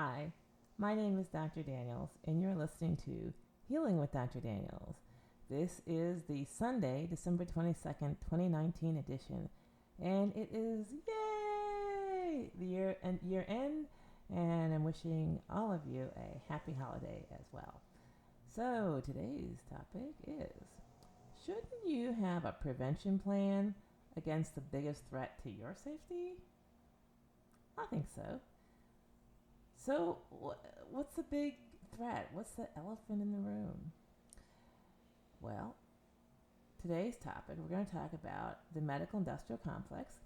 Hi, my name is Dr. Daniels, and you're listening to Healing with Dr. Daniels. This is the Sunday, December 22nd, 2019 edition, and it is, yay, the year end, and I'm wishing all of you a happy holiday as well. So, today's topic is, shouldn't you have a prevention plan against the biggest threat to your safety? I think so. So, what's the big threat? What's the elephant in the room? Well, today's topic, we're going to talk about the medical industrial complex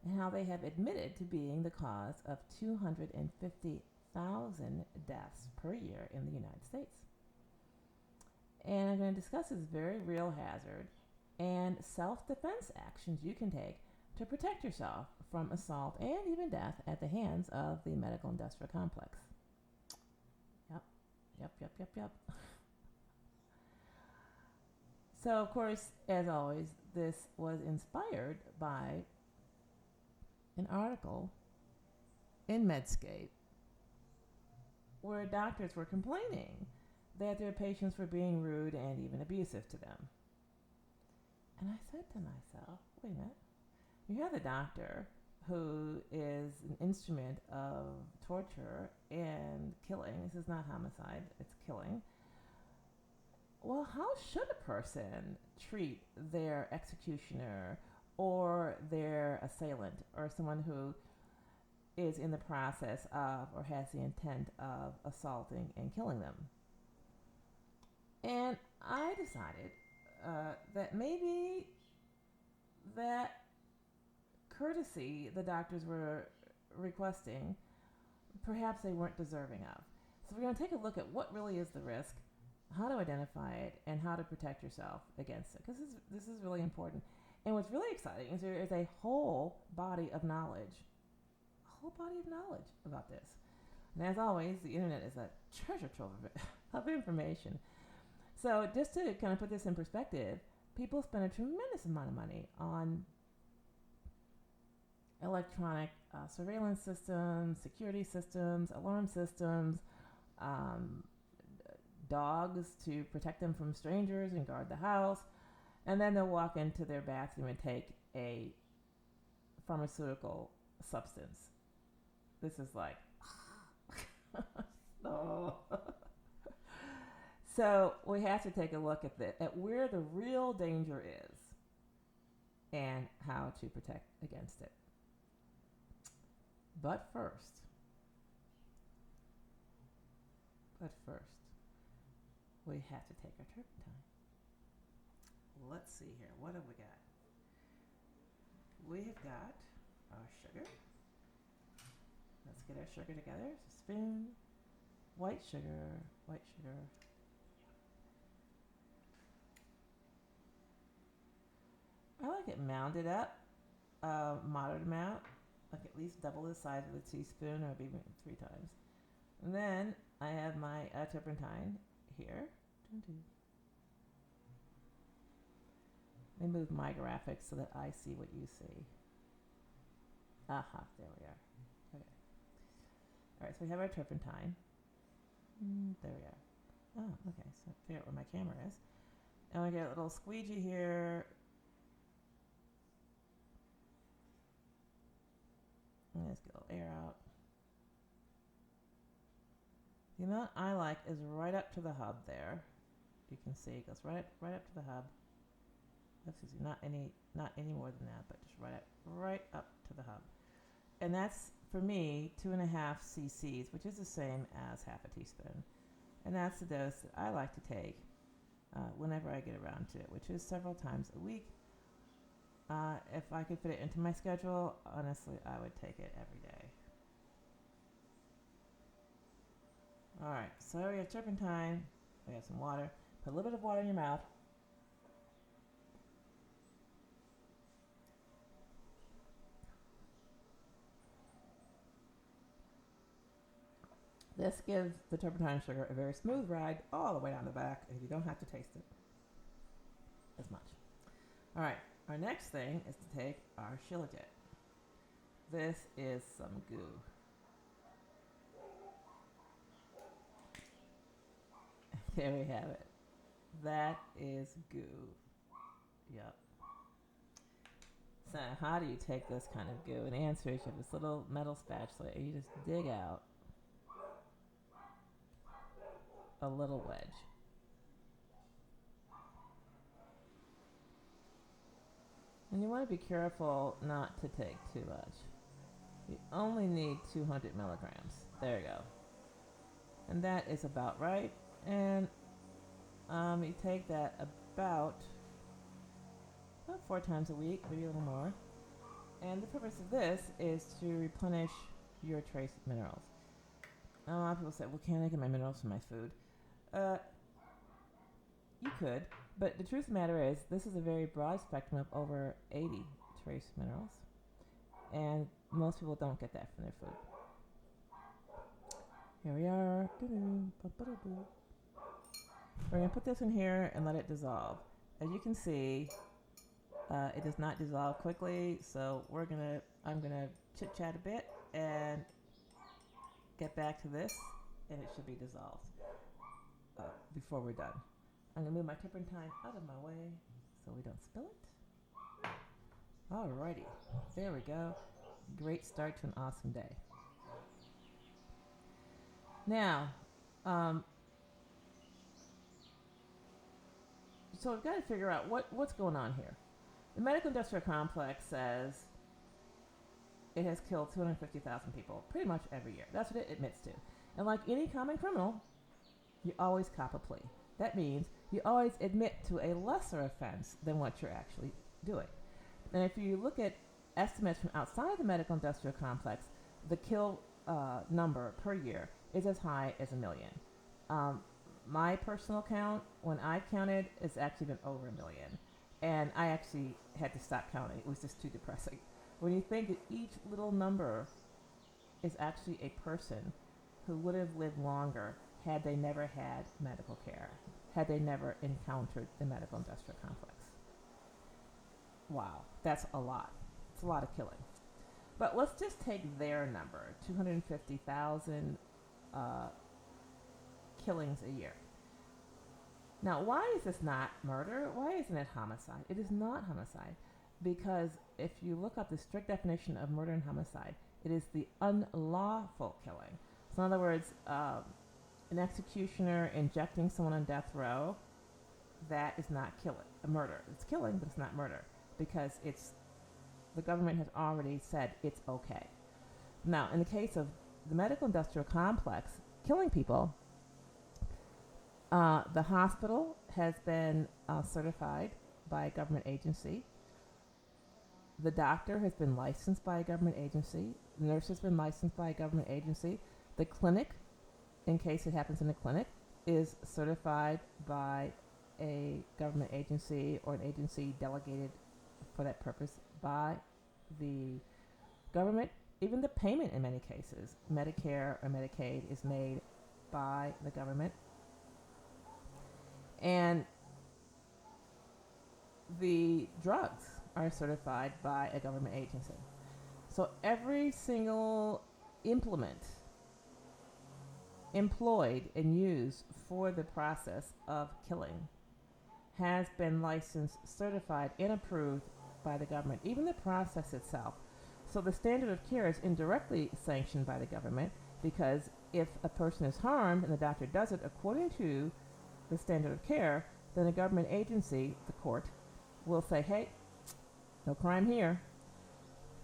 and how they have admitted to being the cause of 250,000 deaths per year in the United States. And I'm going to discuss this very real hazard and self-defense actions you can take to protect yourself from assault and even death at the hands of the medical industrial complex. Yep. So, of course, as always, this was inspired by an article in Medscape where doctors were complaining that their patients were being rude and even abusive to them. And I said to myself, wait a minute, you have the doctor who is an instrument of torture and killing. This is not homicide, it's killing. Well, how should a person treat their executioner or their assailant or someone who is in the process of or has the intent of assaulting and killing them? And I decided that maybe that courtesy the doctors were requesting, perhaps they weren't deserving of. So we're going to take a look at what really is the risk, how to identify it, and how to protect yourself against it, because this is really important. And what's really exciting is there is a whole body of knowledge about this. And as always, the internet is a treasure trove of information. So just to kind of put this in perspective, people spend a tremendous amount of money on electronic surveillance systems, security systems, alarm systems, dogs to protect them from strangers and guard the house. And then they'll walk into their bathroom and take a pharmaceutical substance. This is like, no. So we have to take a look at where the real danger is and how to protect against it. But first, we have to take our turpentine. Let's see here. What have we got? We have got our sugar. Let's get our sugar together. It's a spoon. White sugar. I like it mounded up, moderate amount, like at least double the size of the teaspoon, or maybe 3 times. And then I have my turpentine here. Let me move my graphics so that I see what you see. Aha, there we are. Okay. All right, so we have our turpentine. There we are. Oh, okay, so figure out where my camera is. And we get a little squeegee here. Let's get a little air out. The amount I like is right up to the hub there. You can see it goes right up to the hub. Excuse me, not any more than that, but just right up to the hub. And that's, for me, 2.5 cc's, which is the same as half a teaspoon. And that's the dose that I like to take whenever I get around to it, which is several times a week. If I could fit it into my schedule, honestly, I would take it every day. All right, so we have turpentine. We have some water. Put a little bit of water in your mouth. This gives the turpentine sugar a very smooth ride all the way down the back, and you don't have to taste it as much. All right, our next thing is to take our Shouldnt. This is some goo. There we have it. That is goo. Yep. So how do you take this kind of goo? And the answer is you have this little metal spatula. You just dig out a little wedge. And you want to be careful not to take too much. You only need 200 milligrams. There you go. And that is about right. And you take that about 4 times a week, maybe a little more. And the purpose of this is to replenish your trace minerals. Now, a lot of people say, well, can't I get my minerals from my food? You could, but the truth of the matter is this is a very broad spectrum of over 80 trace minerals. And most people don't get that from their food. Here we are. We're going to put this in here and let it dissolve. As you can see, it does not dissolve quickly, so I'm gonna chit chat a bit and get back to this, and it should be dissolved before we're done. I'm gonna move my turpentine out of my way so we don't spill it. Alrighty, there we go. Great start to an awesome day. Now, so we've got to figure out what's going on here. The medical industrial complex says it has killed 250,000 people pretty much every year. That's what it admits to. And like any common criminal, you always cop a plea. That means you always admit to a lesser offense than what you're actually doing. And if you look at estimates from outside the medical industrial complex, the kill number per year is as high as 1 million. My personal count, when I counted, it's actually been over 1 million. And I actually had to stop counting. It was just too depressing. When you think that each little number is actually a person who would have lived longer had they never had medical care, had they never encountered the medical industrial complex. Wow, that's a lot. It's a lot of killing. But let's just take their number, 250,000 killings a year. Now, why is this not murder? Why isn't it homicide? It is not homicide because if you look up the strict definition of murder and homicide, it is the unlawful killing. So in other words, an executioner injecting someone on death row, that is not murder. It's killing, but it's not murder because the government has already said it's okay. Now, in the case of the medical industrial complex killing people, the hospital has been certified by a government agency. The doctor has been licensed by a government agency. The nurse has been licensed by a government agency. The clinic, in case it happens in a clinic, is certified by a government agency or an agency delegated for that purpose by the government. Even the payment in many cases, Medicare or Medicaid, is made by the government. And the drugs are certified by a government agency. So every single implement employed and used for the process of killing has been licensed, certified, and approved by the government, even the process itself. So the standard of care is indirectly sanctioned by the government because if a person is harmed and the doctor does it according to the standard of care, then a government agency, the court, will say, hey, no crime here,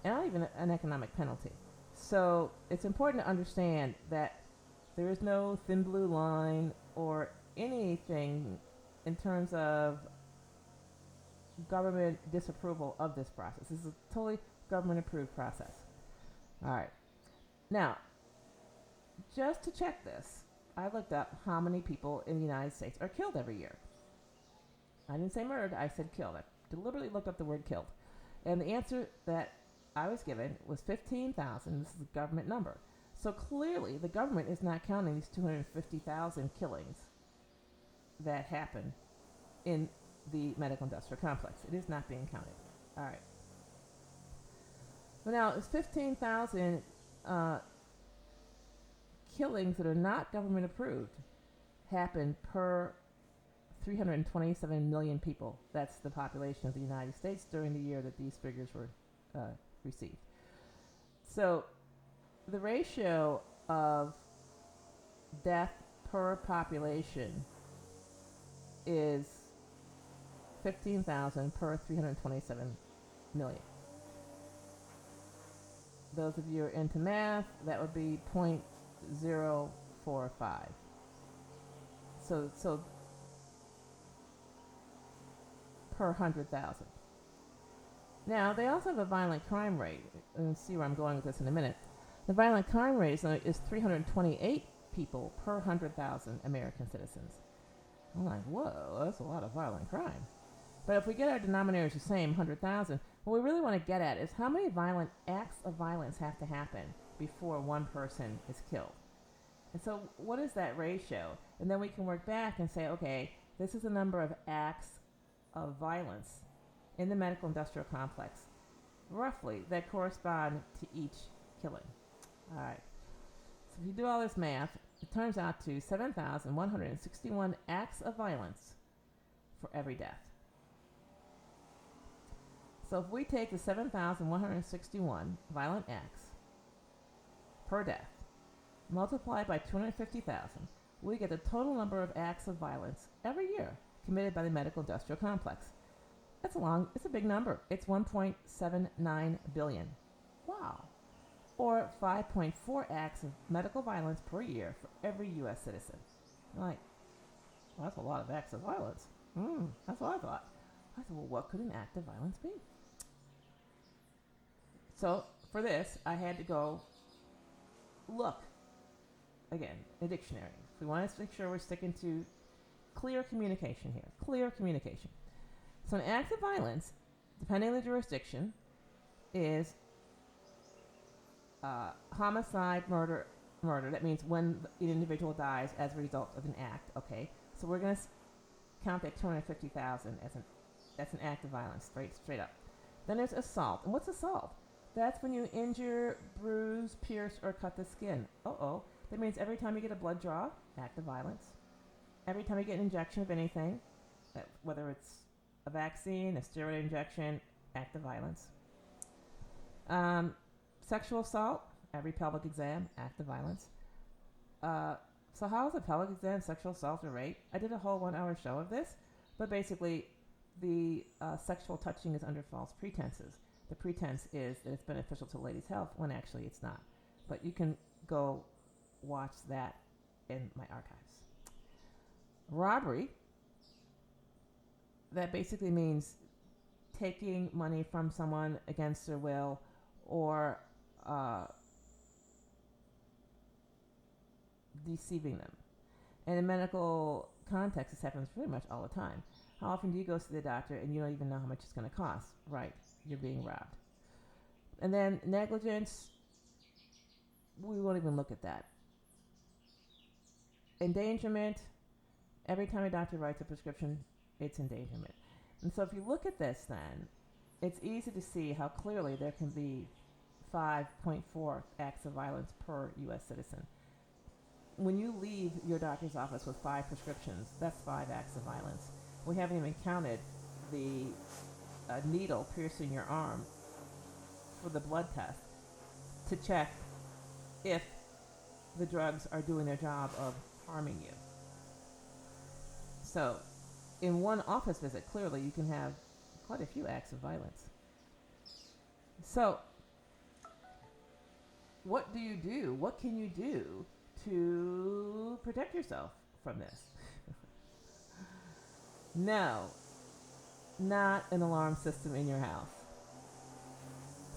and not even an economic penalty. So it's important to understand that there is no thin blue line or anything in terms of government disapproval of this process. This is a totally government-approved process. All right. Now, just to check this, I looked up how many people in the United States are killed every year. I didn't say murdered, I said killed. I deliberately looked up the word killed. And the answer that I was given was 15,000. This is a government number. So clearly, the government is not counting these 250,000 killings that happen in the medical industrial complex. It is not being counted. All right. But now, it's 15,000 killings that are not government approved happen per 327 million people. That's the population of the United States during the year that these figures were received. So the ratio of death per population is 15,000 per 327 million. Those of you who are into math, that would be 0.045. So per 100,000. Now, they also have a violent crime rate. We'll see where I'm going with this in a minute. The violent crime rate is 328 people per 100,000 American citizens. I'm like, whoa, that's a lot of violent crime. But if we get our denominators the same, 100,000, what we really want to get at is how many violent acts of violence have to happen before one person is killed. And so what is that ratio? And then we can work back and say, okay, this is the number of acts of violence in the medical industrial complex, roughly, that correspond to each killing. All right. So if you do all this math, it turns out to 7,161 acts of violence for every death. So if we take the 7,161 violent acts per death, multiplied by 250,000, we get the total number of acts of violence every year committed by the medical industrial complex. It's a big number. It's 1.79 billion. Wow. Or 5.4 acts of medical violence per year for every U.S. citizen. You're like, well, that's a lot of acts of violence. That's what I thought. I said, well, what could an act of violence be? So for this, I had to go look, again, a dictionary. We want to make sure we're sticking to clear communication here. Clear communication. So an act of violence, depending on the jurisdiction, is homicide, murder. That means when an individual dies as a result of an act. Okay, so we're going to count that 250,000 as an act of violence, straight up. Then there's assault. And what's assault? That's when you injure, bruise, pierce, or cut the skin. That means every time you get a blood draw, act of violence. Every time you get an injection of anything, whether it's a vaccine, a steroid injection, act of violence. Sexual assault, every pelvic exam, act of violence. So how is a pelvic exam, sexual assault, or rape? I did a whole 1 hour show of this, but basically the sexual touching is under false pretenses. The pretense is that it's beneficial to a lady's health when actually it's not. But you can go watch that in my archives. Robbery, that basically means taking money from someone against their will or deceiving them. And in medical context, this happens pretty much all the time. How often do you go to the doctor and you don't even know how much it's going to cost? Right, you're being robbed. And then negligence, we won't even look at that. Endangerment, every time a doctor writes a prescription, it's endangerment. And so if you look at this then, it's easy to see how clearly there can be 5.4 acts of violence per U.S. citizen. When you leave your doctor's office with 5 prescriptions, that's 5 acts of violence. We haven't even counted the needle piercing your arm for the blood test to check if the drugs are doing their job of harming you. So in one office visit, clearly you can have quite a few acts of violence. So what do you do? What can you do to protect yourself from this? No, not an alarm system in your house.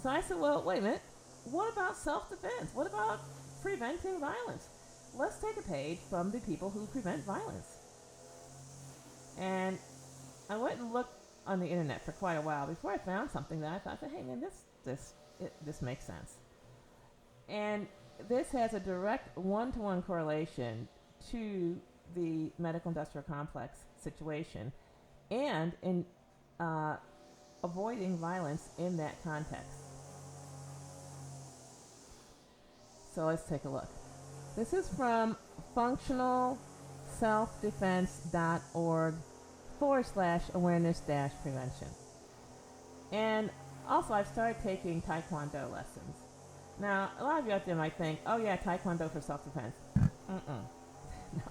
So I said, well, wait a minute. What about self-defense? What about preventing violence? Let's take a page from the people who prevent violence. And I went and looked on the internet for quite a while before I found something that I thought, hey man, this makes sense. And this has a direct one-to-one correlation to the medical industrial complex situation and in avoiding violence in that context. So let's take a look. This is from functionalscience.org. selfdefense.org/awareness-prevention. And also, I've started taking Taekwondo lessons. Now, a lot of you out there might think, oh yeah, Taekwondo for self-defense. Mm-mm. No.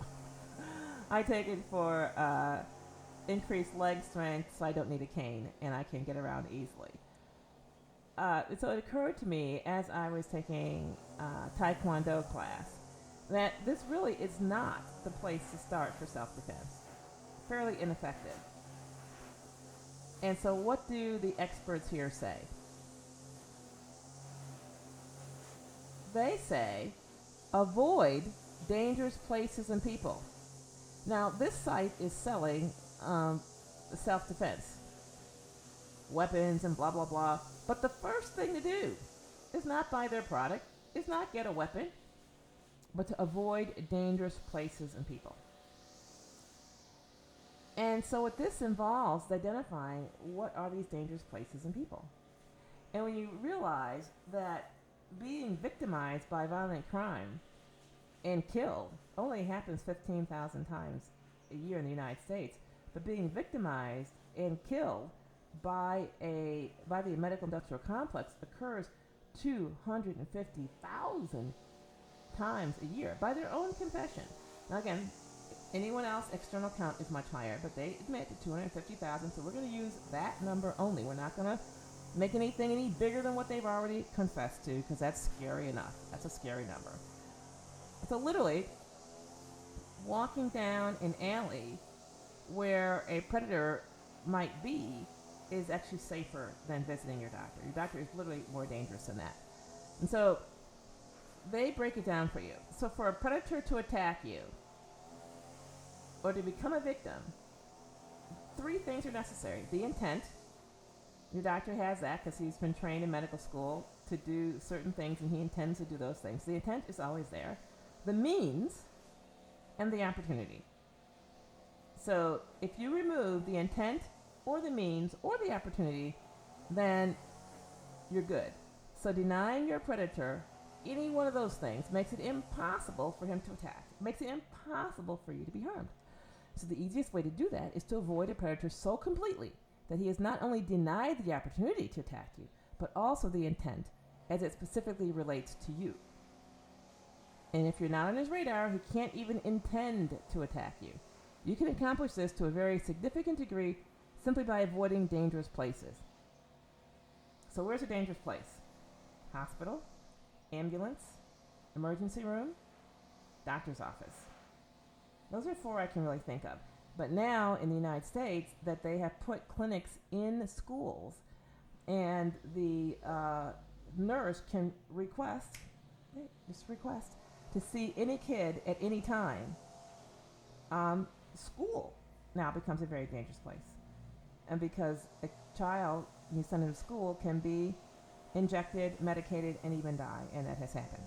I take it for increased leg strength so I don't need a cane and I can get around easily. So it occurred to me as I was taking Taekwondo class that this really is not the place to start for self-defense. Fairly ineffective. And so what do the experts here say? They say avoid dangerous places and people. Now, this site is selling self-defense, weapons and blah, blah, blah. But the first thing to do is not buy their product, is not get a weapon, but to avoid dangerous places and people. And so what this involves is identifying what are these dangerous places and people. And when you realize that being victimized by violent crime and killed only happens 15,000 times a year in the United States, but being victimized and killed by the medical industrial complex occurs 250,000 times a year by their own confession. Now again, anyone else external count is much higher, but they admit to 250,000, so we're going to use that number only. We're not going to make anything any bigger than what they've already confessed to, because that's scary enough. That's a scary number. So literally, walking down an alley where a predator might be is actually safer than visiting your doctor. Your doctor is literally more dangerous than that. And so they break it down for you. So for a predator to attack you or to become a victim, 3 things are necessary. The intent. Your doctor has that because he's been trained in medical school to do certain things and he intends to do those things. The intent is always there. The means and the opportunity. So if you remove the intent or the means or the opportunity, then you're good. So denying your predator any one of those things makes it impossible for him to attack. It makes it impossible for you to be harmed. So the easiest way to do that is to avoid a predator so completely that he is not only denied the opportunity to attack you, but also the intent as it specifically relates to you. And if you're not on his radar, he can't even intend to attack you. You can accomplish this to a very significant degree simply by avoiding dangerous places. So where's a dangerous place? Hospital, ambulance, emergency room, doctor's office. Those are 4 I can really think of. But now in the United States that they have put clinics in schools and the nurse can request to see any kid at any time. School now becomes a very dangerous place. And because a child, when you send him to school, can be injected, medicated, and even die, and that has happened.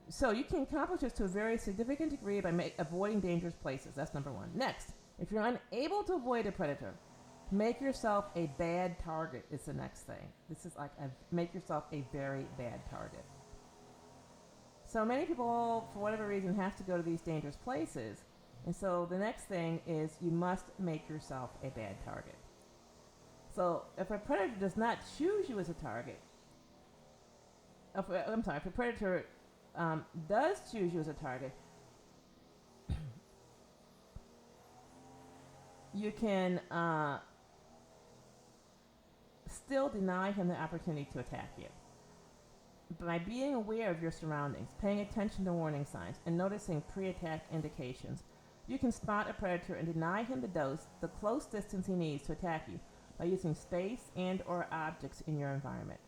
So you can accomplish this to a very significant degree by avoiding dangerous places. That's number 1. Next, if you're unable to avoid a predator, make yourself a bad target is the next thing. This is like make yourself a very bad target. So many people, for whatever reason, have to go to these dangerous places. And so the next thing is you must make yourself a bad target. So if a predator does not choose you as a target, if a predator does choose you as a target, you can still deny him the opportunity to attack you. By being aware of your surroundings, paying attention to warning signs, and noticing pre-attack indications, you can spot a predator and deny him the close distance he needs to attack you by using space and or objects in your environment.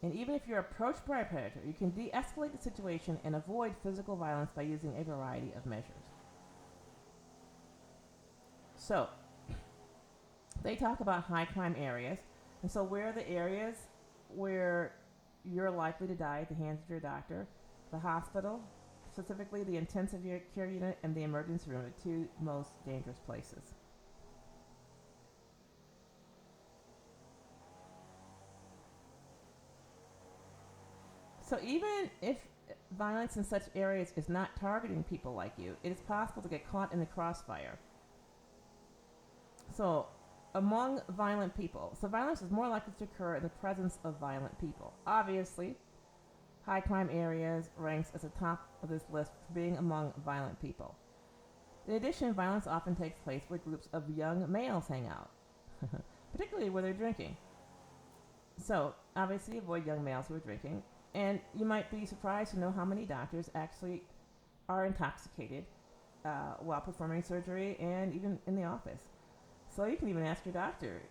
And even if you're approached by a predator, you can de-escalate the situation and avoid physical violence by using a variety of measures. So, they talk about high crime areas. And so where are the areas where you're likely to die at the hands of your doctor? The hospital, specifically the intensive care unit and the emergency room, are 2 most dangerous places. So even if violence in such areas is not targeting people like you, it is possible to get caught in the crossfire. So among violent people, so violence is more likely to occur in the presence of violent people. Obviously, high crime areas ranks as the top of this list for being among violent people. In addition, violence often takes place where groups of young males hang out, particularly where they're drinking. So, obviously, avoid young males who are drinking. And you might be surprised to know how many doctors actually are intoxicated while performing surgery and even in the office. So, you can even ask your doctor,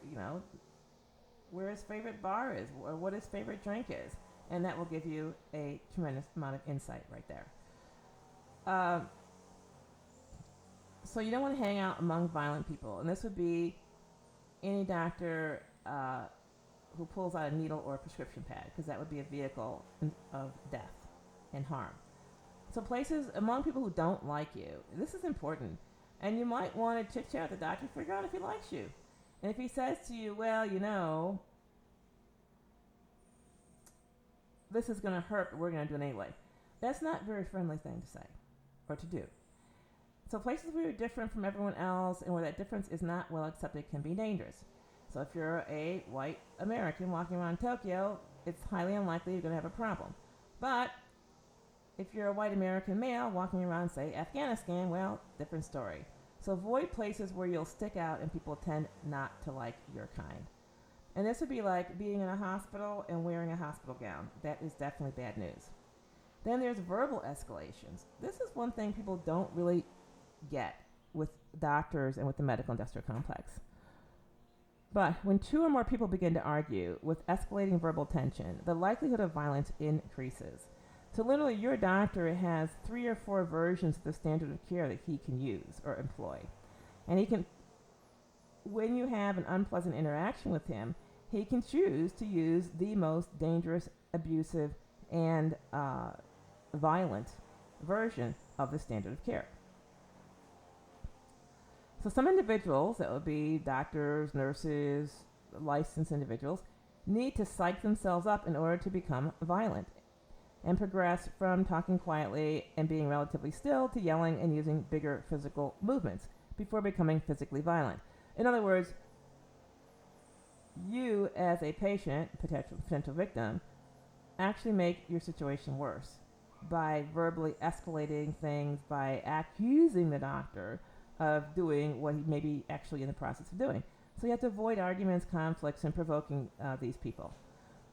where his favorite bar is or what his favorite drink is. And that will give you a tremendous amount of insight right there. So you don't want to hang out among violent people. And this would be any doctor who pulls out a needle or a prescription pad, because that would be a vehicle of death and harm. So places among people who don't like you. This is important. And you might want to chit-chat with the doctor to figure out if he likes you. And if he says to you, well, this is going to hurt, but we're going to do it anyway. That's not a very friendly thing to say or to do. So places where you're different from everyone else and where that difference is not well accepted can be dangerous. So if you're a white American walking around Tokyo, it's highly unlikely you're going to have a problem. But if you're a white American male walking around, say, Afghanistan, well, different story. So avoid places where you'll stick out and people tend not to like your kind. And this would be like being in a hospital and wearing a hospital gown. That is definitely bad news. Then there's verbal escalations. This is one thing people don't really get with doctors and with the medical industrial complex. But when two or more people begin to argue with escalating verbal tension, the likelihood of violence increases. So literally your doctor has 3 or 4 versions of the standard of care that he can use or employ. And he can, when you have an unpleasant interaction with him, he can choose to use the most dangerous, abusive, and violent version of the standard of care. So some individuals, that would be doctors, nurses, licensed individuals, need to psych themselves up in order to become violent and progress from talking quietly and being relatively still to yelling and using bigger physical movements before becoming physically violent. In other words, you as a patient, potential victim, actually make your situation worse by verbally escalating things, by accusing the doctor of doing what he may be actually in the process of doing. So you have to avoid arguments, conflicts, and provoking these people.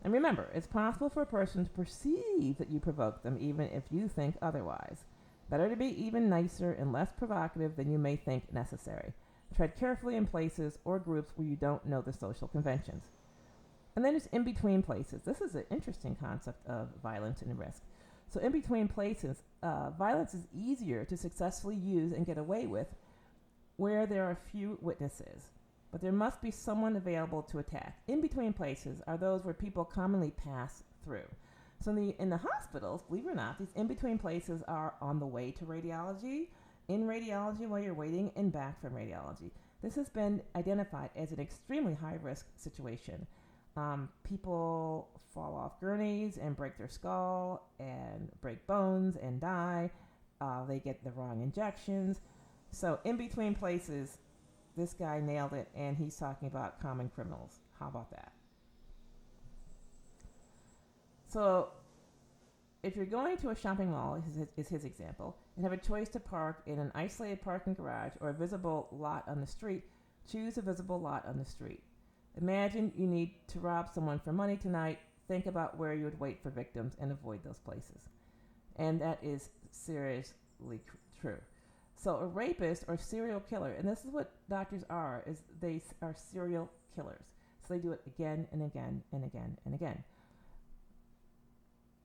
And remember, it's possible for a person to perceive that you provoke them even if you think otherwise. Better to be even nicer and less provocative than you may think necessary. Tread carefully in places or groups where you don't know the social conventions. And then there's in-between places. This is an interesting concept of violence and risk. So in between places, violence is easier to successfully use and get away with where there are few witnesses, but there must be someone available to attack. In between places are those where people commonly pass through. So in the hospitals, believe it or not, these in-between places are on the way to radiology, in radiology while you're waiting, and back from radiology. This has been identified as an extremely high-risk situation. People fall off gurneys and break their skull and break bones and die. They get the wrong injections. So in between places, this guy nailed it, and he's talking about common criminals. How about that? So if you're going to a shopping mall, is his example, and have a choice to park in an isolated parking garage or a visible lot on the street, choose a visible lot on the street. Imagine you need to rob someone for money tonight. Think about where you would wait for victims and avoid those places. And that is seriously true. So a rapist or serial killer, and this is what doctors are, is they are serial killers. So they do it again and again and again and again.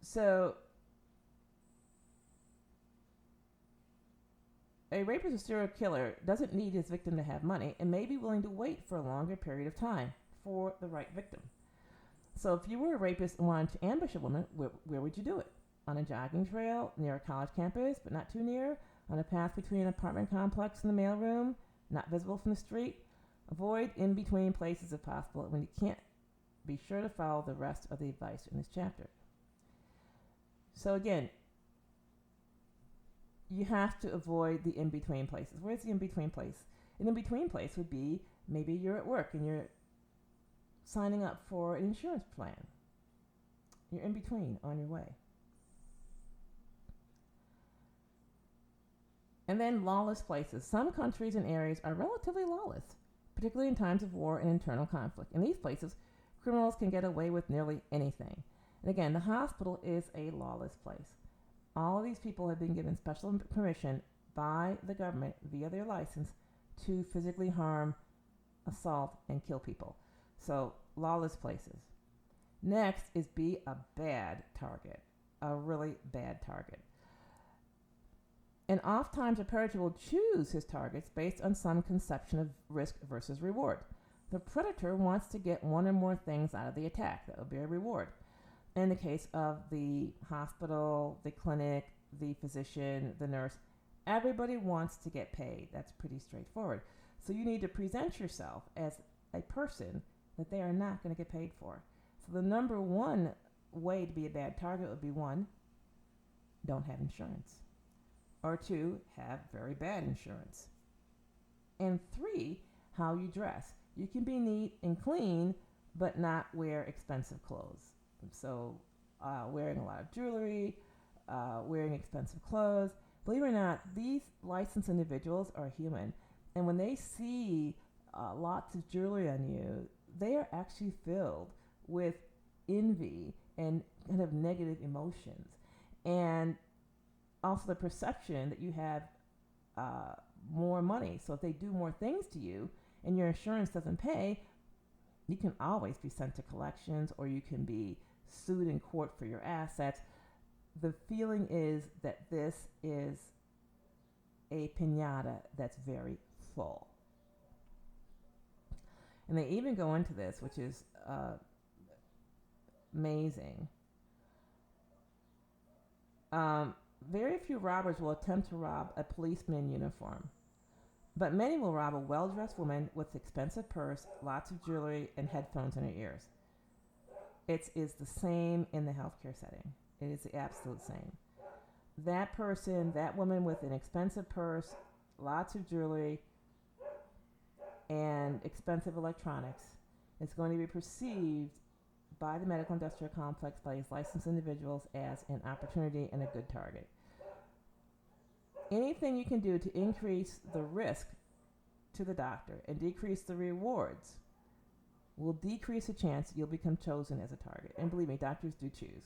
So a rapist or serial killer doesn't need his victim to have money and may be willing to wait for a longer period of time for the right victim. So if you were a rapist and wanted to ambush a woman, where would you do it? On a jogging trail, near a college campus, but not too near? On a path between an apartment complex and the mailroom, not visible from the street? Avoid in-between places if possible when you can't. Be sure to follow the rest of the advice in this chapter. So again, you have to avoid the in-between places. Where's the in-between place? An in-between place would be maybe you're at work and you're signing up for an insurance plan. You're in between on your way. And then lawless places. Some countries and areas are relatively lawless, particularly in times of war and internal conflict. In these places, criminals can get away with nearly anything. And again, the hospital is a lawless place. All of these people have been given special permission by the government via their license to physically harm, assault, and kill people. So, lawless places. Next is be a bad target, a really bad target. And oftentimes a predator will choose his targets based on some conception of risk versus reward. The predator wants to get one or more things out of the attack. That would be a reward. In the case of the hospital, the clinic, the physician, the nurse, everybody wants to get paid. That's pretty straightforward. So you need to present yourself as a person that they are not going to get paid for. So the number one way to be a bad target would be 1, don't have insurance. Or 2, have very bad insurance. And 3, how you dress. You can be neat and clean, but not wear expensive clothes. So wearing a lot of jewelry, wearing expensive clothes. Believe it or not, these licensed individuals are human. And when they see lots of jewelry on you, they are actually filled with envy and kind of negative emotions. And also the perception that you have more money. So if they do more things to you and your insurance doesn't pay, you can always be sent to collections, or you can be sued in court for your assets. The feeling is that this is a piñata that's very full. And they even go into this, which is amazing. Very few robbers will attempt to rob a policeman in uniform, but many will rob a well-dressed woman with expensive purse, lots of jewelry, and headphones in her ears. It is the same in the healthcare setting. It is the absolute same. That person, that woman with an expensive purse, lots of jewelry, and expensive electronics is going to be perceived by the medical industrial complex, by these licensed individuals, as an opportunity and a good target. Anything you can do to increase the risk to the doctor and decrease the rewards will decrease the chance you'll become chosen as a target. And believe me, doctors do choose.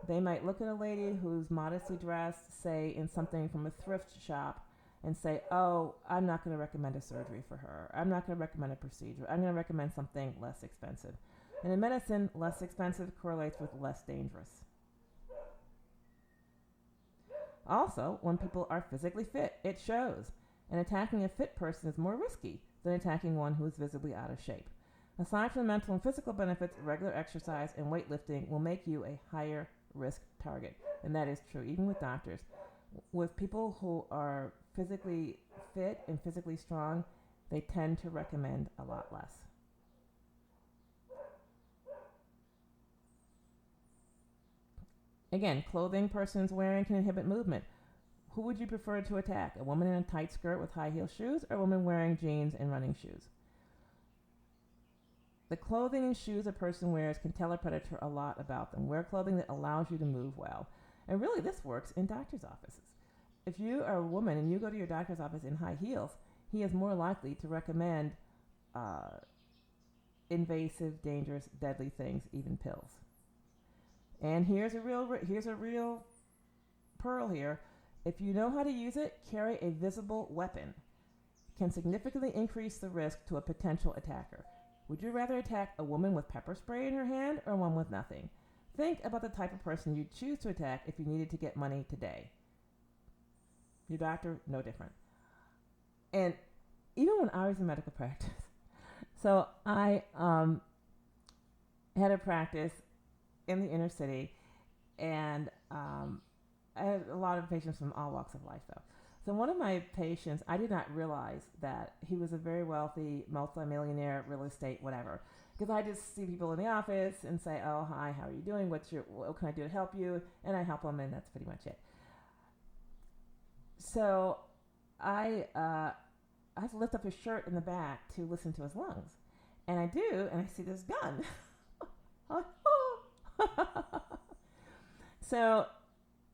They might look at a lady who's modestly dressed, say in something from a thrift shop, and say, oh, I'm not going to recommend a surgery for her. I'm not going to recommend a procedure. I'm going to recommend something less expensive. And in medicine, less expensive correlates with less dangerous. Also, when people are physically fit, it shows. And attacking a fit person is more risky than attacking one who is visibly out of shape. Aside from the mental and physical benefits, regular exercise and weightlifting will make you a higher risk target. And that is true, even with doctors. With people who are physically fit and physically strong, they tend to recommend a lot less. Again, clothing persons wearing can inhibit movement. Who would you prefer to attack? A woman in a tight skirt with high heel shoes, or a woman wearing jeans and running shoes? The clothing and shoes a person wears can tell a predator a lot about them. Wear clothing that allows you to move well. And really, this works in doctor's offices. If you are a woman and you go to your doctor's office in high heels, he is more likely to recommend invasive, dangerous, deadly things, even pills. And here's a real pearl here. If you know how to use it, carry a visible weapon. It can significantly increase the risk to a potential attacker. Would you rather attack a woman with pepper spray in her hand or one with nothing? Think about the type of person you'd choose to attack if you needed to get money today. Your doctor, no different. And even when I was in medical practice, so I had a practice in the inner city, and I had a lot of patients from all walks of life, though. So one of my patients, I did not realize that he was a very wealthy, multimillionaire, real estate, whatever. Because I just see people in the office and say, "Oh, hi, how are you doing? What can I do to help you?" And I help them, and that's pretty much it. So I have to lift up his shirt in the back to listen to his lungs, and I do, and I see this gun. So,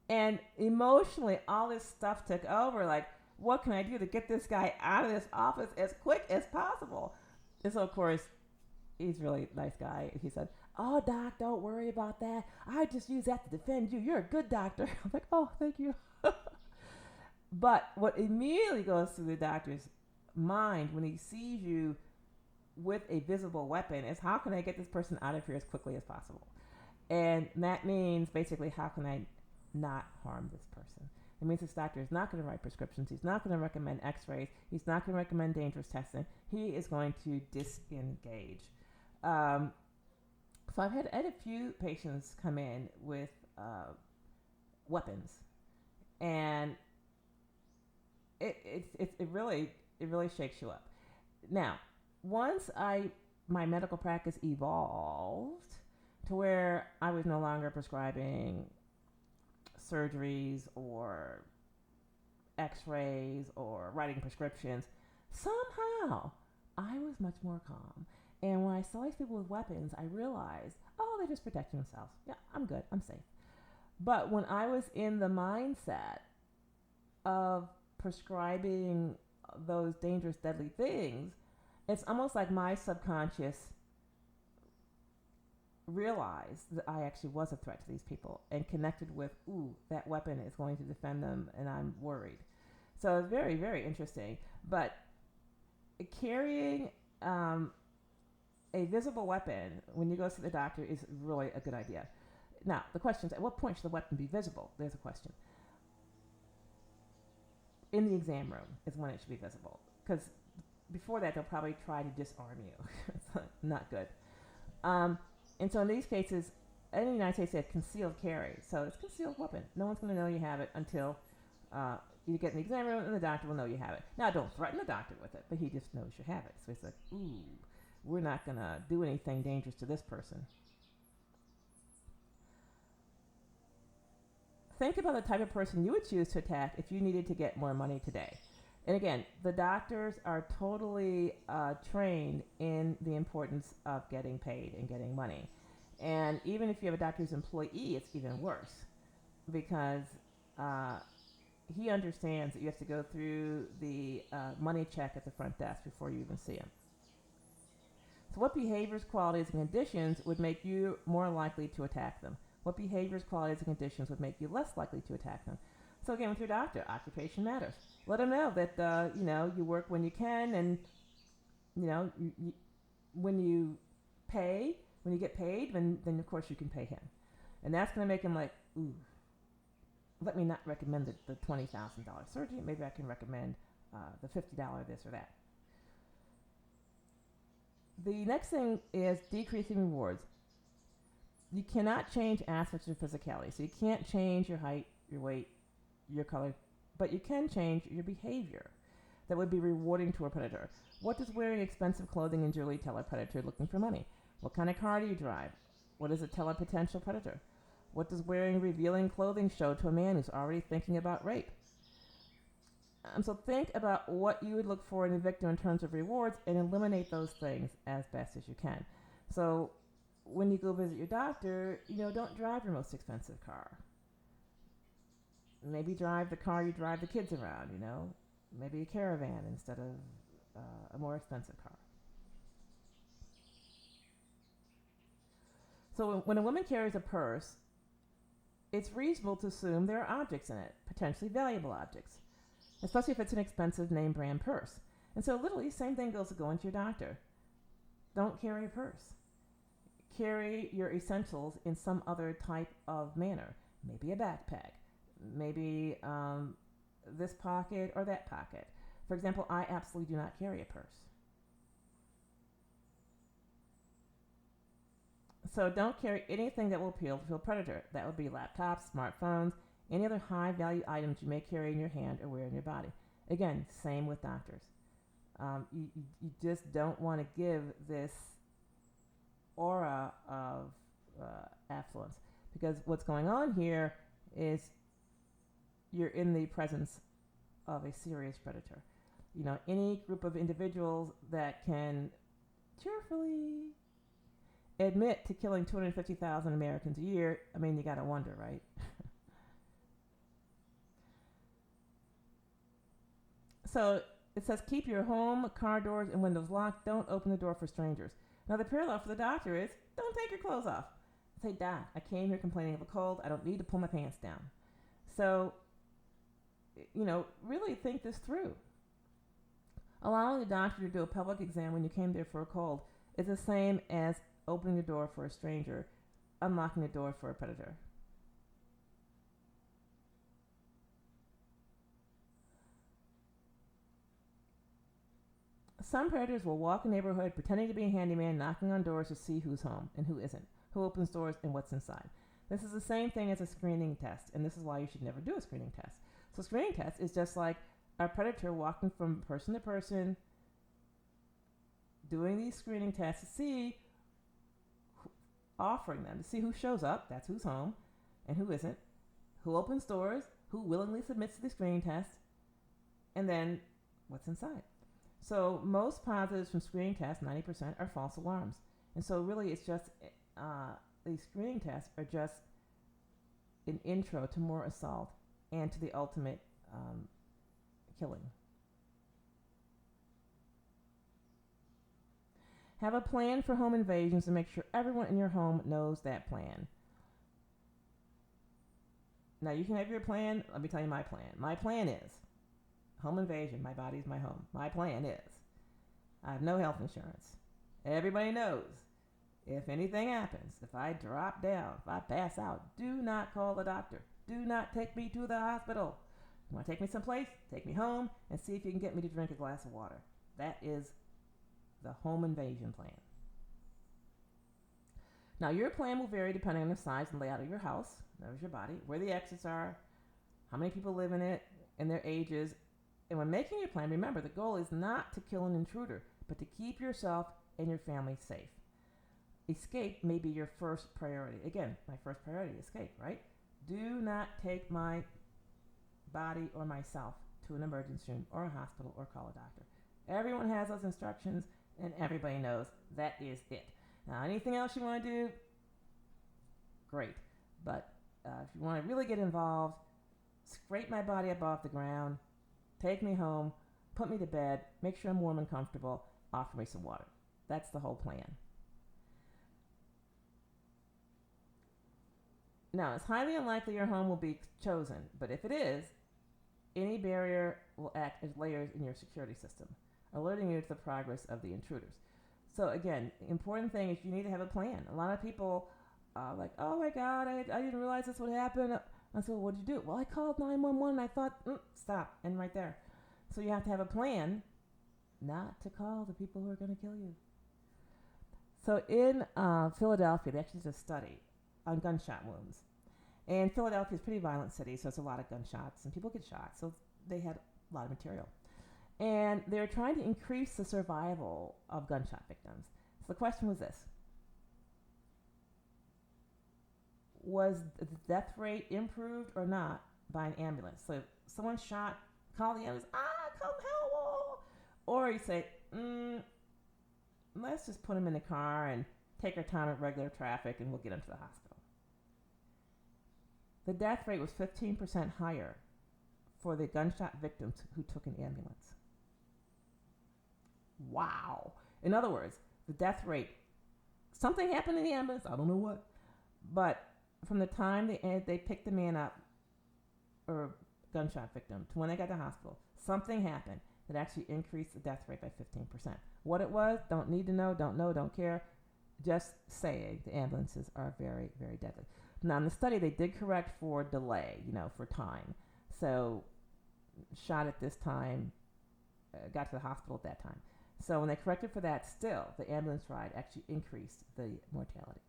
and emotionally, all this stuff took over. Like, what can I do to get this guy out of this office as quick as possible? And so, of course, he's a really nice guy. He said, "Oh, doc, don't worry about that. I just use that to defend you. You're a good doctor." I'm like, "Oh, thank you." But what immediately goes through the doctor's mind when he sees you with a visible weapon is, how can I get this person out of here as quickly as possible? And that means basically, how can I not harm this person? It means this doctor is not going to write prescriptions. He's not going to recommend x-rays. He's not going to recommend dangerous testing. He is going to disengage. So I've had a few patients come in with weapons, and it really shakes you up. Now, once my medical practice evolved to where I was no longer prescribing surgeries or x-rays or writing prescriptions, somehow I was much more calm. And when I saw these people with weapons, I realized, oh, they're just protecting themselves. Yeah, I'm good. I'm safe. But when I was in the mindset of prescribing those dangerous, deadly things, it's almost like my subconscious realized that I actually was a threat to these people and connected with, ooh, that weapon is going to defend them, and I'm worried. So it's very, very interesting. But carrying a visible weapon when you go to the doctor is really a good idea. Now, the question is, at what point should the weapon be visible? There's a question. In the exam room is when it should be visible, because before that they'll probably try to disarm you. It's not good. And so in these cases, in the United States, they have concealed carry. So it's a concealed weapon. No one's going to know you have it until you get in the exam room, and the doctor will know you have it. Now, don't threaten the doctor with it, but he just knows you have it. So he's like, ooh, we're not going to do anything dangerous to this person. Think about the type of person you would choose to attack if you needed to get more money today. And again, the doctors are totally trained in the importance of getting paid and getting money. And even if you have a doctor's employee, it's even worse, because he understands that you have to go through the money check at the front desk before you even see him. So what behaviors, qualities, and conditions would make you more likely to attack them? What behaviors, qualities, and conditions would make you less likely to attack them? So again, with your doctor, occupation matters. Let them know that you work when you can, and when you get paid, then of course you can pay him, and that's going to make him like, ooh, let me not recommend the $20,000 surgery. Maybe I can recommend the $50 this or that. The next thing is decreasing rewards. You cannot change aspects of your physicality. So you can't change your height, your weight, your color, but you can change your behavior that would be rewarding to a predator. What does wearing expensive clothing and jewelry tell a predator looking for money? What kind of car do you drive? What does it tell a potential predator? What does wearing revealing clothing show to a man who's already thinking about rape? So think about what you would look for in a victim in terms of rewards, and eliminate those things as best as you can. So when you go visit your doctor, don't drive your most expensive car. Maybe drive the car you drive the kids around, maybe a Caravan instead of a more expensive car. So when a woman carries a purse, it's reasonable to assume there are objects in it, potentially valuable objects, especially if it's an expensive name brand purse. And so literally, same thing goes to going to your doctor. Don't carry a purse. Carry your essentials in some other type of manner. Maybe a backpack. Maybe this pocket or that pocket. For example, I absolutely do not carry a purse. So don't carry anything that will appeal to a predator. That would be laptops, smartphones, any other high-value items you may carry in your hand or wear in your body. Again, same with doctors. You just don't want to give this aura of affluence. Because what's going on here is you're in the presence of a serious predator. You know, any group of individuals that can cheerfully admit to killing 250,000 Americans a year, I mean, you got to wonder, right? So it says keep your home, car doors, and windows locked. Don't open the door for strangers. Now, the parallel for the doctor is don't take your clothes off. Say, Doc, I came here complaining of a cold. I don't need to pull my pants down. So, really think this through. Allowing the doctor to do a public exam when you came there for a cold is the same as opening the door for a stranger, unlocking the door for a predator. Some predators will walk a neighborhood pretending to be a handyman, knocking on doors to see who's home and who isn't, who opens doors and what's inside. This is the same thing as a screening test, and this is why you should never do a screening test. So, screening test is just like a predator walking from person to person, doing these screening tests to see, offering them to see who shows up, that's who's home, and who isn't, who opens doors, who willingly submits to the screening test, and then what's inside. So most positives from screening tests, 90%, are false alarms. And so really it's just, these screening tests are just an intro to more assault and to the ultimate killing. Have a plan for home invasions and make sure everyone in your home knows that plan. Now you can have your plan. Let me tell you my plan. My plan is home invasion. My body's my home. My plan is I have no health insurance. Everybody knows if anything happens, if I drop down, if I pass out, do not call the doctor. Do not take me to the hospital. You want to take me someplace? Take me home and see if you can get me to drink a glass of water. That is the home invasion plan. Now, your plan will vary depending on the size and layout of your house. There's your body, where the exits are, how many people live in it, and their ages. And when making your plan, remember the goal is not to kill an intruder, but to keep yourself and your family safe. Escape may be your first priority. Again, my first priority, escape, right? Do not take my body or myself to an emergency room or a hospital or call a doctor. Everyone has those instructions, and everybody knows that is it. Now, anything else you want to do, great. But if you want to really get involved, scrape my body up off the ground, take me home, put me to bed, make sure I'm warm and comfortable, offer me some water. That's the whole plan. Now, it's highly unlikely your home will be chosen, but if it is, any barrier will act as layers in your security system, alerting you to the progress of the intruders. So again, the important thing is you need to have a plan. A lot of people are like, oh my God, I didn't realize this would happen. I said, well, what did you do? Well, I called 911 and I thought, stop, and right there. So you have to have a plan not to call the people who are going to kill you. So in Philadelphia, they actually did a study on gunshot wounds. And Philadelphia is a pretty violent city, so it's a lot of gunshots, and people get shot. So they had a lot of material. And they were trying to increase the survival of gunshot victims. So the question was this. Was the death rate improved or not by an ambulance? So if someone's shot, call the ambulance, come help. Or you say, let's just put them in the car and take our time at regular traffic and we'll get them to the hospital. The death rate was 15% higher for the gunshot victims who took an ambulance. Wow. In other words, the death rate, something happened in the ambulance, I don't know what, but from the time they picked the man up, or gunshot victim, to when they got to the hospital, something happened that actually increased the death rate by 15%. What it was, don't need to know, don't care. Just saying the ambulances are very, very deadly. Now, in the study, they did correct for delay, for time. So, shot at this time, got to the hospital at that time. So, when they corrected for that, still, the ambulance ride actually increased the mortality.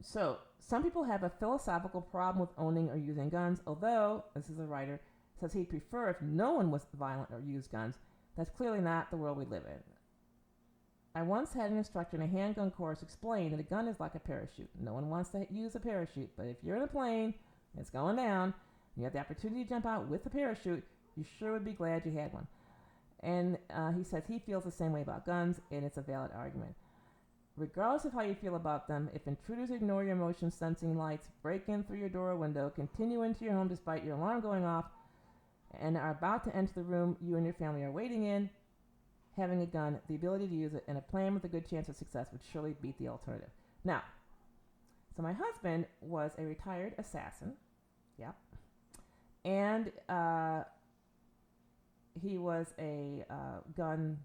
So, some people have a philosophical problem with owning or using guns, although, this is a writer, says he'd prefer if no one was violent or used guns. That's clearly not the world we live in. I once had an instructor in a handgun course explain that a gun is like a parachute. No one wants to use a parachute, but if you're in a plane, it's going down, you have the opportunity to jump out with a parachute, you sure would be glad you had one. And he says he feels the same way about guns, and it's a valid argument. Regardless of how you feel about them, if intruders ignore your motion sensing lights, break in through your door or window, continue into your home despite your alarm going off, and are about to enter the room you and your family are waiting in, having a gun, the ability to use it, and a plan with a good chance of success would surely beat the alternative. Now, so my husband was a retired assassin. Yep. And he was a gun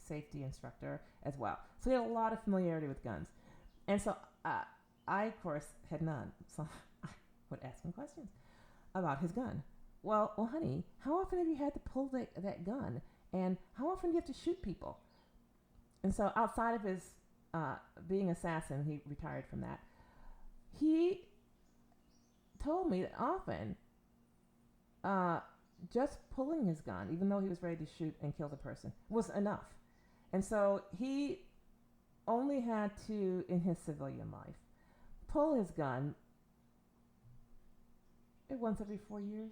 safety instructor as well. So he had a lot of familiarity with guns. And so I, of course, had none. So I would ask him questions about his gun. Well, honey, how often have you had to pull that gun? And how often do you have to shoot people? And so outside of his being assassin, he retired from that. He told me that often just pulling his gun, even though he was ready to shoot and kill the person, was enough. And so he only had to, in his civilian life, pull his gun once every 4 years.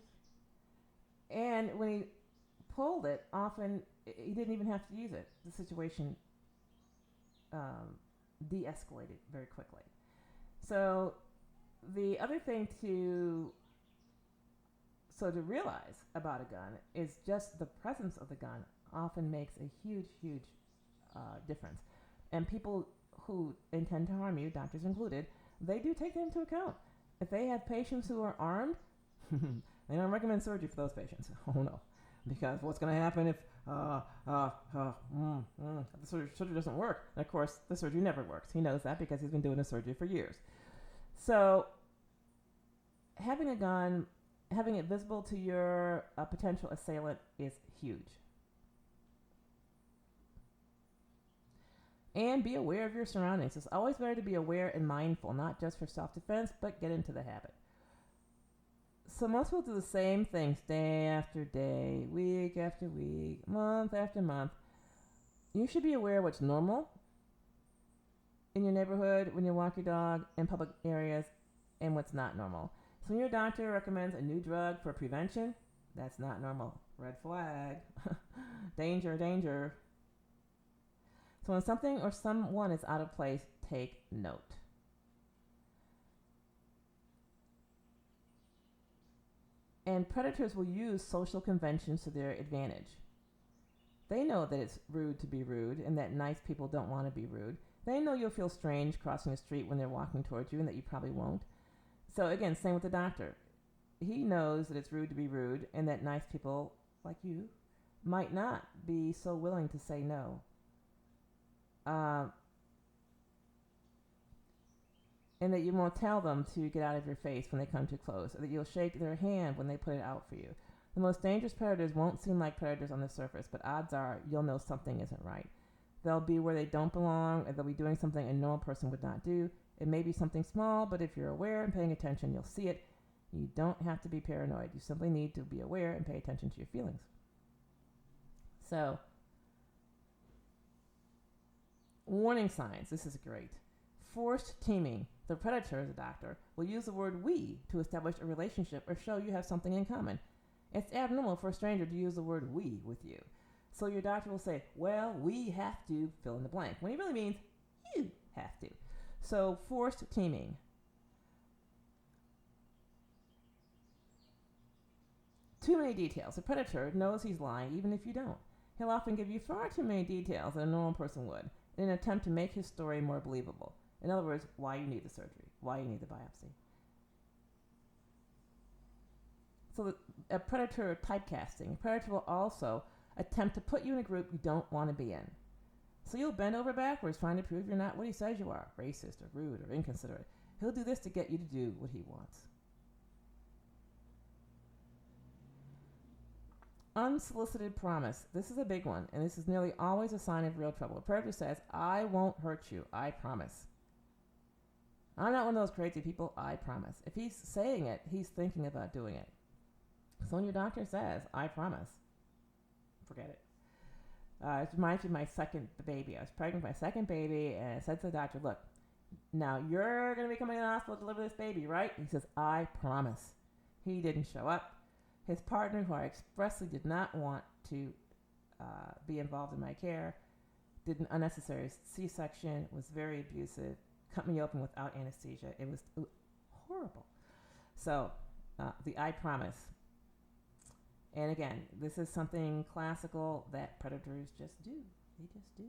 And when he pulled it, often he didn't even have to use it. The situation de-escalated very quickly. So the other thing to realize about a gun is just the presence of the gun often makes a huge difference. And people who intend to harm you, doctors included, they do take that into account. If they have patients who are armed, they don't recommend surgery for those patients. Oh no. Because what's going to happen if the surgery doesn't work? And of course, the surgery never works. He knows that because he's been doing the surgery for years. So having a gun, having it visible to your potential assailant is huge. And be aware of your surroundings. It's always better to be aware and mindful, not just for self-defense, but get into the habit. So most people do the same things day after day, week after week, month after month. You should be aware of what's normal in your neighborhood, when you walk your dog, in public areas, and what's not normal. So when your doctor recommends a new drug for prevention, that's not normal. Red flag. Danger, danger. So when something or someone is out of place, take note. And predators will use social conventions to their advantage. They know that it's rude to be rude and that nice people don't want to be rude. They know you'll feel strange crossing the street when they're walking towards you and that you probably won't. So again, same with the doctor. He knows that it's rude to be rude and that nice people like you might not be so willing to say no. And that you won't tell them to get out of your face when they come too close, or that you'll shake their hand when they put it out for you. The most dangerous predators won't seem like predators on the surface, but odds are you'll know something isn't right. They'll be where they don't belong, or they'll be doing something a normal person would not do. It may be something small, but if you're aware and paying attention, you'll see it. You don't have to be paranoid. You simply need to be aware and pay attention to your feelings. So, warning signs. This is great. Forced teaming. The predator, the doctor, will use the word we to establish a relationship or show you have something in common. It's abnormal for a stranger to use the word we with you. So your doctor will say, well, we have to fill in the blank, when he really means you have to. So forced teaming. Too many details. The predator knows he's lying even if you don't. He'll often give you far too many details than a normal person would in an attempt to make his story more believable. In other words, why you need the surgery, why you need the biopsy. So a predator typecasting. A predator will also attempt to put you in a group you don't want to be in. So you'll bend over backwards trying to prove you're not what he says you are, racist or rude or inconsiderate. He'll do this to get you to do what he wants. Unsolicited promise. This is a big one, and this is nearly always a sign of real trouble. A predator says, I won't hurt you, I promise. I'm not one of those crazy people, I promise. If he's saying it, he's thinking about doing it. So when your doctor says, I promise, forget it. It reminds me of my second baby. I was pregnant with my second baby, and I said to the doctor, look, now you're going to be coming to the hospital to deliver this baby, right? He says, I promise. He didn't show up. His partner, who I expressly did not want to be involved in my care, did an unnecessary C-section, was very abusive, cut me open without anesthesia. It was horrible. So the I promise. And again, this is something classical that predators just do. They just do.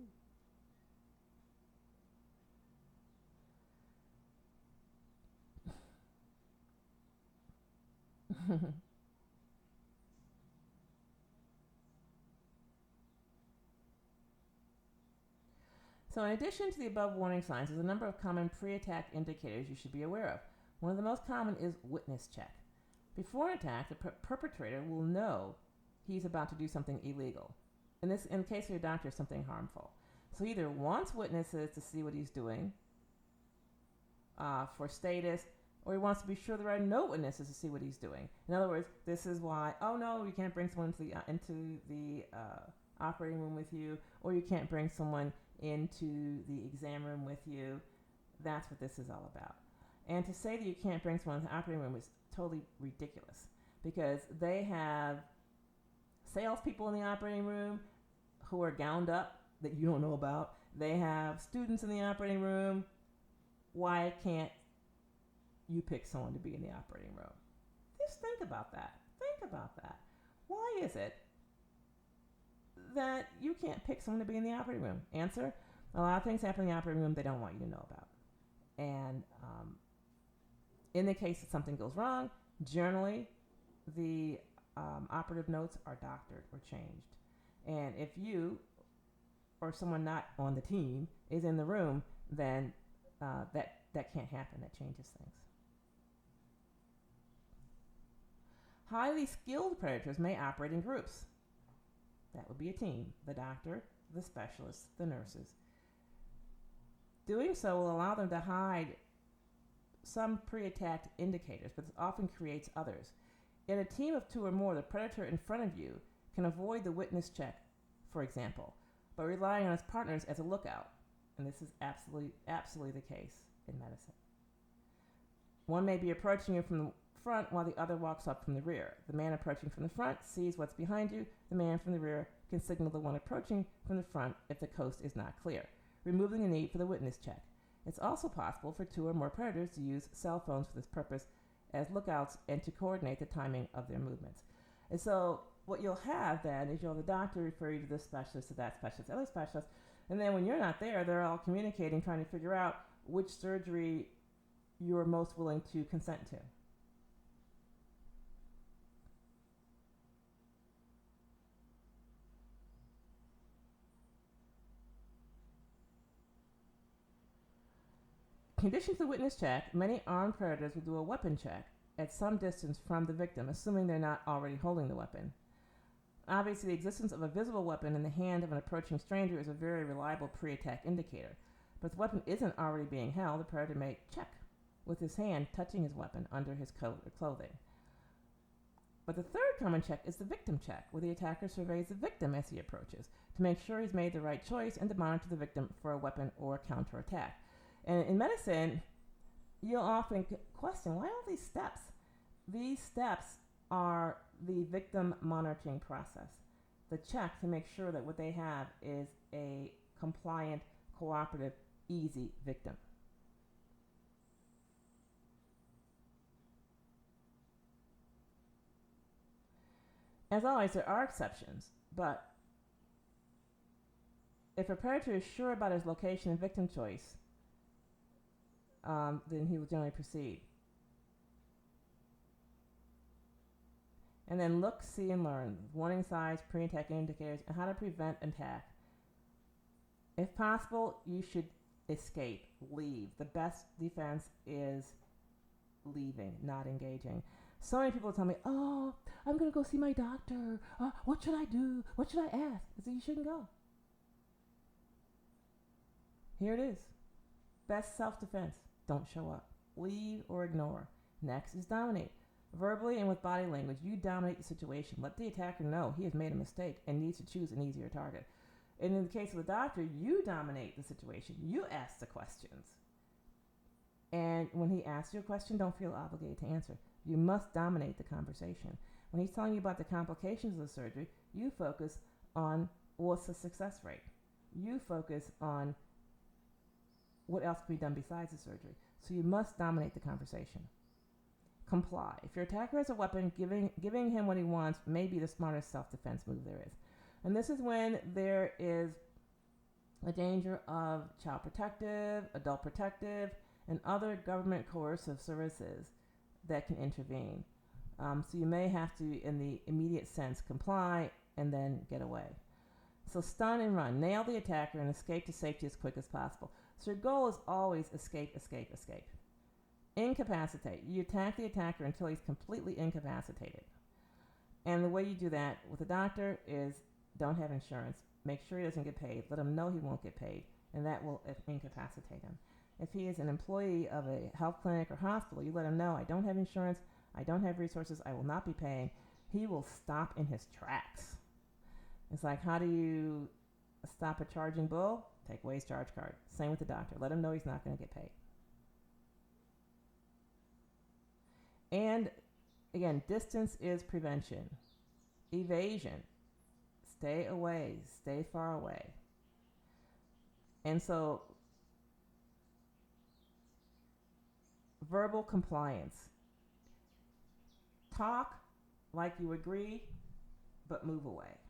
So in addition to the above warning signs, there's a number of common pre-attack indicators you should be aware of. One of the most common is witness check. Before an attack, the perpetrator will know he's about to do something illegal. In the case of your doctor, something harmful. So he either wants witnesses to see what he's doing for status, or he wants to be sure there are no witnesses to see what he's doing. In other words, this is why, oh no, you can't bring someone into the operating room with you, or you can't bring someone into the exam room with you. That's what this is all about. And to say that you can't bring someone to the operating room is totally ridiculous, because they have salespeople in the operating room who are gowned up that you don't know about. They have students in the operating room. Why can't you pick someone to be in the operating room? Just think about that. Think about that. Why is it that you can't pick someone to be in the operating room? Answer: a lot of things happen in the operating room they don't want you to know about. And in the case that something goes wrong, generally the operative notes are doctored or changed. And if you or someone not on the team is in the room, then that can't happen. That changes things. Highly skilled predators may operate in groups. That would be a team: the doctor, the specialists, the nurses. Doing so will allow them to hide some pre-attack indicators, but this often creates others. In a team of two or more, the predator in front of you can avoid the witness check, for example, by relying on his partners as a lookout. And this is absolutely the case in medicine. One may be approaching you from the front while the other walks up from the rear. The man approaching from the front sees what's behind you. The man from the rear can signal the one approaching from the front if the coast is not clear, removing the need for the witness check. It's also possible for two or more predators to use cell phones for this purpose as lookouts and to coordinate the timing of their movements. And so what you'll have then is you'll have the doctor refer you to this specialist, to that specialist, other specialist, and then when you're not there, they're all communicating, trying to figure out which surgery you're most willing to consent to. In addition to the witness check, many armed predators will do a weapon check at some distance from the victim, assuming they're not already holding the weapon. Obviously, the existence of a visible weapon in the hand of an approaching stranger is a very reliable pre-attack indicator. But if the weapon isn't already being held, the predator may check with his hand touching his weapon under his coat or clothing. But the third common check is the victim check, where the attacker surveys the victim as he approaches to make sure he's made the right choice and to monitor the victim for a weapon or counterattack. And in medicine, you'll often question, why all these steps? These steps are the victim monitoring process. The check to make sure that what they have is a compliant, cooperative, easy victim. As always, there are exceptions, but if a predator is sure about his location and victim choice, then he will generally proceed. And then look, see, and learn. Warning signs, pre-attack indicators, and how to prevent attack. If possible, you should escape, leave. The best defense is leaving, not engaging. So many people tell me, oh, I'm going to go see my doctor. What should I do? What should I ask? I said, you shouldn't go. Here it is. Best self-defense. Don't show up. Leave or ignore. Next is dominate. Verbally and with body language, you dominate the situation. Let the attacker know he has made a mistake and needs to choose an easier target. And in the case of the doctor, you dominate the situation. You ask the questions. And when he asks you a question, don't feel obligated to answer. You must dominate the conversation. When he's telling you about the complications of the surgery, you focus on what's the success rate. You focus on what else can be done besides the surgery. So you must dominate the conversation. Comply. If your attacker has a weapon, giving him what he wants may be the smartest self-defense move there is. And this is when there is a danger of child protective, adult protective, and other government coercive services that can intervene. So you may have to, in the immediate sense, comply and then get away. So stun and run. Nail the attacker and escape to safety as quick as possible. So your goal is always escape, escape, escape. Incapacitate. You attack the attacker until he's completely incapacitated. And the way you do that with a doctor is don't have insurance. Make sure he doesn't get paid. Let him know he won't get paid, and that will incapacitate him. If he is an employee of a health clinic or hospital, you let him know, I don't have insurance, I don't have resources, I will not be paying. He will stop in his tracks. It's like, how do you stop a charging bull? Take away his charge card. Same with the doctor. Let him know he's not going to get paid. And again, distance is prevention. Evasion. Stay away. Stay far away. And so, verbal compliance. Talk like you agree, but move away.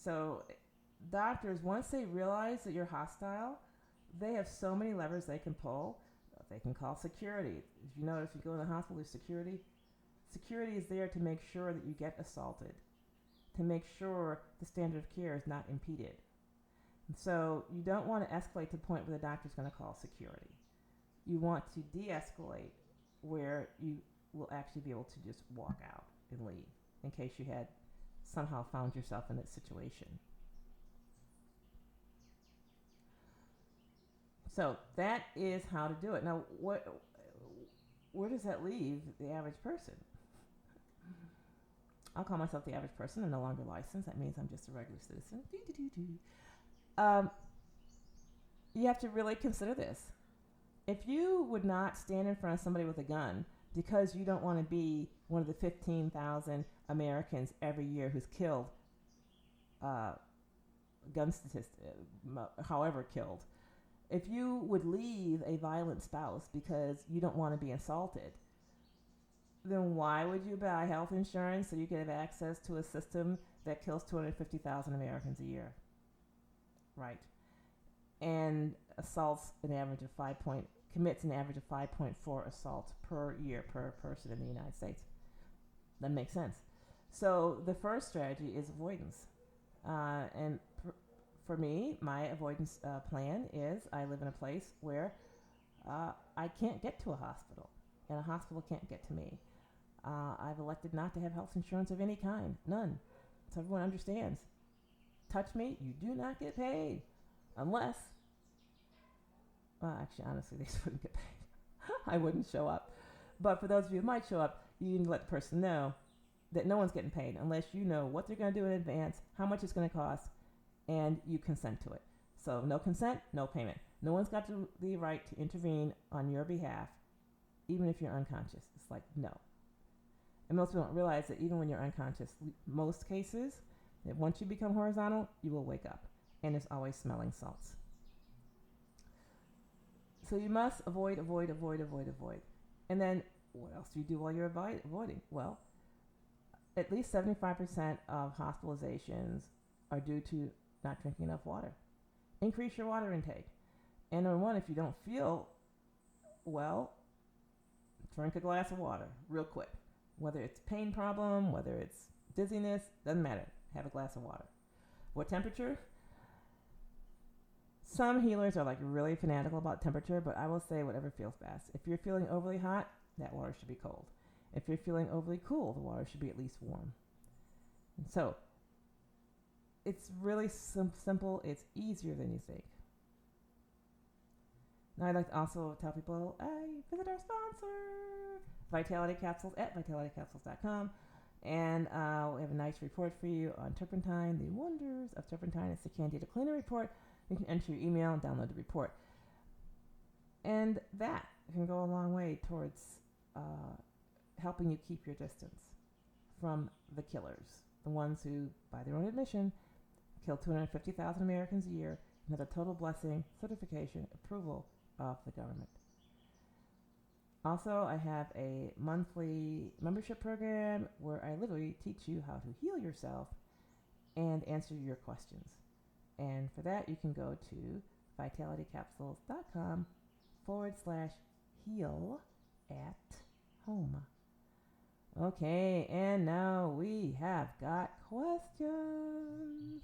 So, doctors, once they realize that you're hostile, they have so many levers they can pull. They can call security. If you know, if you go to the hospital, there's security. Security is there to make sure that you get assaulted, to make sure the standard of care is not impeded. And so you don't want to escalate to the point where the doctor's going to call security. You want to de-escalate where you will actually be able to just walk out and leave in case you had somehow found yourself in that situation. So that is how to do it. Now, where does that leave the average person? I'll call myself the average person. I'm no longer licensed. That means I'm just a regular citizen. You have to really consider this. If you would not stand in front of somebody with a gun because you don't want to be one of the 15,000 Americans every year who's killed, gun statistic, however killed, if you would leave a violent spouse because you don't want to be assaulted, then why would you buy health insurance so you could have access to a system that kills 250,000 Americans a year? Right. And assaults commits an average of 5.4 assaults per year per person in the United States. That makes sense. So the first strategy is avoidance. For me, my avoidance plan is I live in a place where I can't get to a hospital, and a hospital can't get to me. I've elected not to have health insurance of any kind, none. So everyone understands. Touch me, you do not get paid. Unless, well, actually, honestly, they just wouldn't get paid. I wouldn't show up. But for those of you who might show up, you need to let the person know that no one's getting paid unless you know what they're going to do in advance, how much it's going to cost, and you consent to it. So no consent, no payment. No one's got the right to intervene on your behalf, even if you're unconscious. It's like, no. And most people don't realize that even when you're unconscious, most cases, that once you become horizontal, you will wake up. And it's always smelling salts. So you must avoid. And then what else do you do while you're avoiding? Well, at least 75% of hospitalizations are due to not drinking enough water. Increase your water intake. And number one, if you don't feel well, drink a glass of water real quick. Whether it's pain problem, whether it's dizziness, doesn't matter. Have a glass of water. What temperature? Some healers are like really fanatical about temperature, but I will say whatever feels best. If you're feeling overly hot, that water should be cold. If you're feeling overly cool, the water should be at least warm. And so it's really simple. It's easier than you think. I'd like to also tell people, visit our sponsor, Vitality Capsules at vitalitycapsules.com. And we have a nice report for you on Turpentine, the wonders of Turpentine. It's the Candida Cleaner Report. You can enter your email and download the report. And that can go a long way towards helping you keep your distance from the killers, the ones who, by their own admission, kill 250,000 Americans a year, and have a total blessing, certification, approval of the government. Also, I have a monthly membership program where I literally teach you how to heal yourself and answer your questions. And for that, you can go to vitalitycapsules.com/heal at home. Okay, and now we have got questions.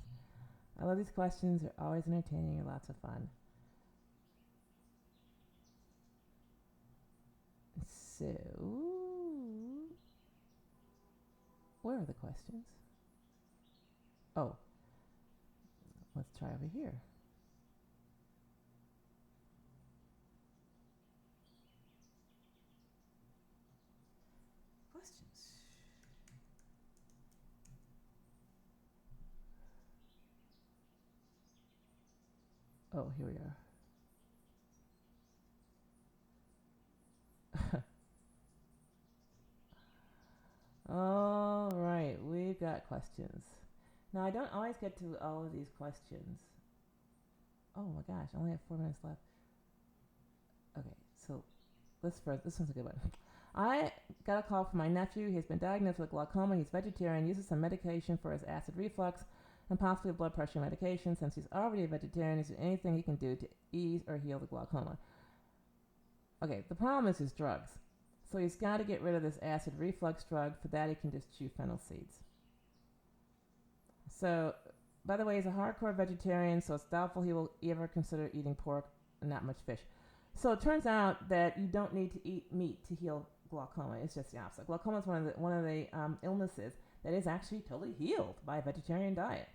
I love these questions. They're always entertaining and lots of fun. So, where are the questions? Oh, let's try over here. Questions. Oh, here we are. All right, we've got questions. Now, I don't always get to all of these questions. Oh my gosh, I only have 4 minutes left. Okay, so this one's a good one. I got a call from my nephew. He's been diagnosed with glaucoma. He's vegetarian, uses some medication for his acid reflux and possibly blood pressure medication. Since he's already a vegetarian, is there anything he can do to ease or heal the glaucoma? Okay, the problem is his drugs. So he's got to get rid of this acid reflux drug. For that, he can just chew fennel seeds. So, by the way, he's a hardcore vegetarian, so it's doubtful he will ever consider eating pork and not much fish. So it turns out that you don't need to eat meat to heal glaucoma. It's just the opposite. Glaucoma is one of the illnesses that is actually totally healed by a vegetarian diet.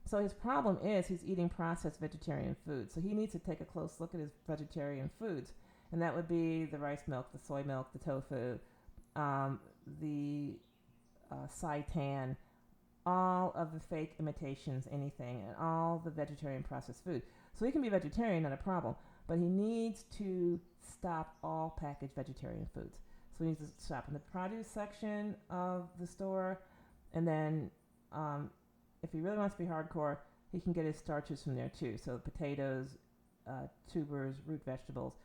So his problem is he's eating processed vegetarian food. So he needs to take a close look at his vegetarian foods. And that would be the rice milk, the soy milk, the tofu, the seitan, all of the fake imitations, anything, and all the vegetarian processed food. So he can be vegetarian, not a problem, but he needs to stop all packaged vegetarian foods. So he needs to shop in the produce section of the store, and then if he really wants to be hardcore, he can get his starches from there too. So potatoes, tubers, root vegetables.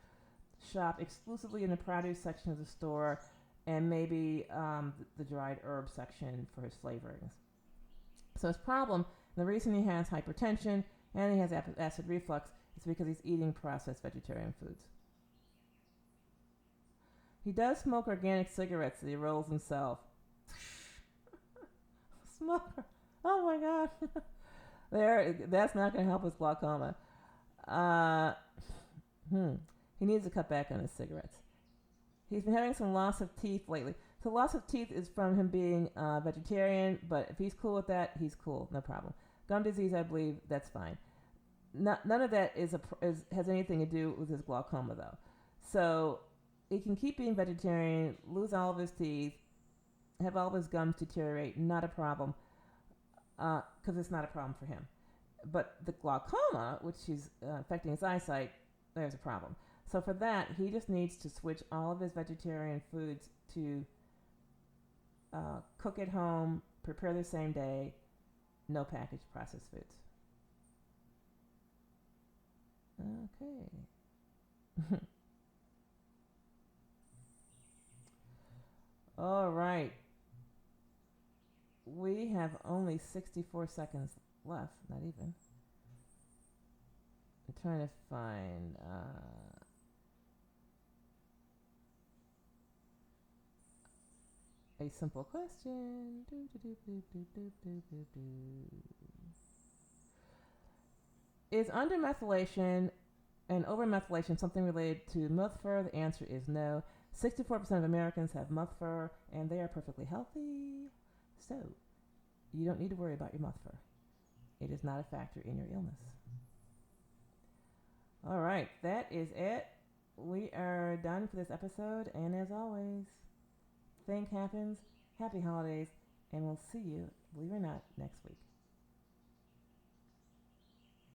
Shop exclusively in the produce section of the store, and maybe the dried herb section for his flavorings. So his problem, the reason he has hypertension and he has acid reflux, is because he's eating processed vegetarian foods. He does smoke organic cigarettes that he rolls himself. Smoker. Oh my God. That's not going to help his glaucoma. He needs to cut back on his cigarettes. He's been having some loss of teeth lately. So loss of teeth is from him being vegetarian, but if he's cool with that, he's cool, no problem. Gum disease, I believe, that's fine. None of that has anything to do with his glaucoma, though. So he can keep being vegetarian, lose all of his teeth, have all of his gums deteriorate, not a problem, because it's not a problem for him. But the glaucoma, which is affecting his eyesight, there's a problem. So for that, he just needs to switch all of his vegetarian foods to cook at home, prepare the same day, no packaged processed foods. Okay. All right. We have only 64 seconds left, not even. I'm trying to find... a simple question. Is undermethylation and overmethylation something related to muff fur? The answer is no. 64% of Americans have muff fur, and they are perfectly healthy. So, you don't need to worry about your muff fur. It is not a factor in your illness. All right, that is it. we are done for this episode, and as always, think happens, happy holidays, and we'll see you, believe it or not, next week.